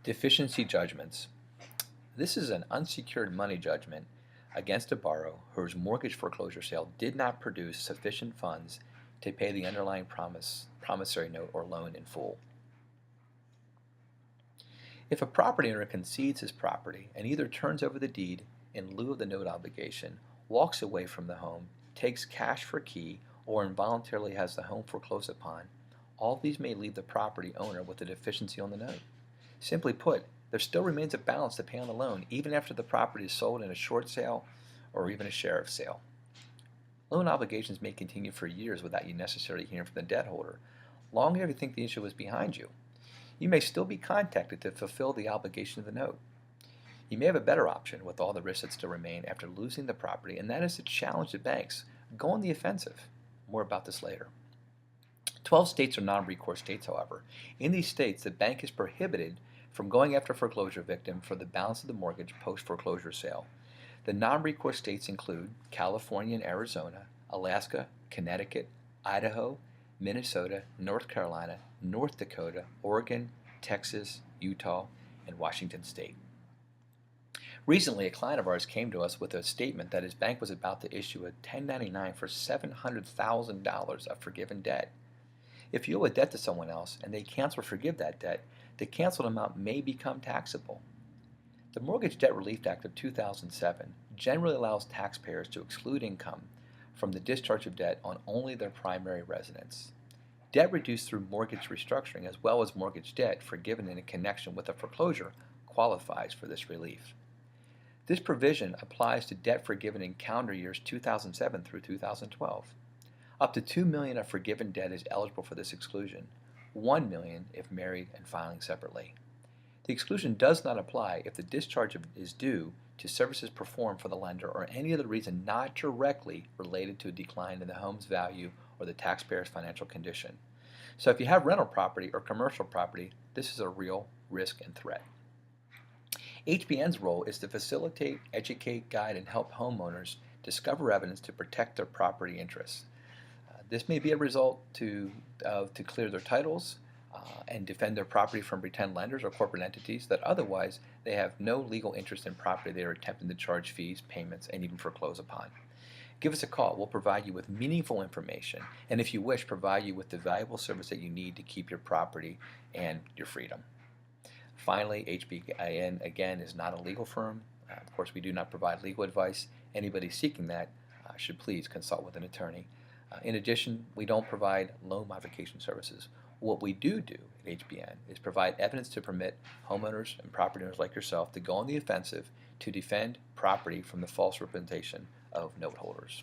Deficiency judgments. This is an unsecured money judgment against a borrower whose mortgage foreclosure sale did not produce sufficient funds to pay the underlying promissory note or loan in full. If a property owner concedes his property and either turns over the deed in lieu of the note obligation, walks away from the home, takes cash for key, or involuntarily has the home foreclosed upon, all these may leave the property owner with a deficiency on the note. Simply put, there still remains a balance to pay on the loan even after the property is sold in a short sale or even a sheriff sale. Loan obligations may continue for years without you necessarily hearing from the debt holder, long after you think the issue was behind you. You may still be contacted to fulfill the obligation of the note. You may have a better option with all the risks that still remain after losing the property, and that is to challenge the banks. Go on the offensive. More about this later. 12 states are non-recourse states, however. In these states, the bank is prohibited from going after a foreclosure victim for the balance of the mortgage post-foreclosure sale. The non-recourse states include California and Arizona, Alaska, Connecticut, Idaho, Minnesota, North Carolina, North Dakota, Oregon, Texas, Utah, and Washington State. Recently, a client of ours came to us with a statement that his bank was about to issue a 1099 for $700,000 of forgiven debt. If you owe a debt to someone else and they cancel or forgive that debt, the canceled amount may become taxable. The Mortgage Debt Relief Act of 2007 generally allows taxpayers to exclude income from the discharge of debt on only their primary residence. Debt reduced through mortgage restructuring as well as mortgage debt forgiven in connection with a foreclosure qualifies for this relief. This provision applies to debt forgiven in calendar years 2007 through 2012. Up to $2 million of forgiven debt is eligible for this exclusion, $1 million if married and filing separately. The exclusion does not apply if the discharge is due to services performed for the lender or any other reason not directly related to a decline in the home's value or the taxpayer's financial condition. So if you have rental property or commercial property, this is a real risk and threat. HBN's role is to facilitate, educate, guide, and help homeowners discover evidence to protect their property interests. This may be a result to clear their titles and defend their property from pretend lenders or corporate entities that otherwise they have no legal interest in property they are attempting to charge fees, payments, and even foreclose upon. Give us a call. We'll provide you with meaningful information and, if you wish, provide you with the valuable service that you need to keep your property and your freedom. Finally, HBN, again, is not a legal firm. Of course, we do not provide legal advice. Anybody seeking that should please consult with an attorney. In addition, we don't provide loan modification services. What we do at HBN is provide evidence to permit homeowners and property owners like yourself to go on the offensive to defend property from the false representation of note holders.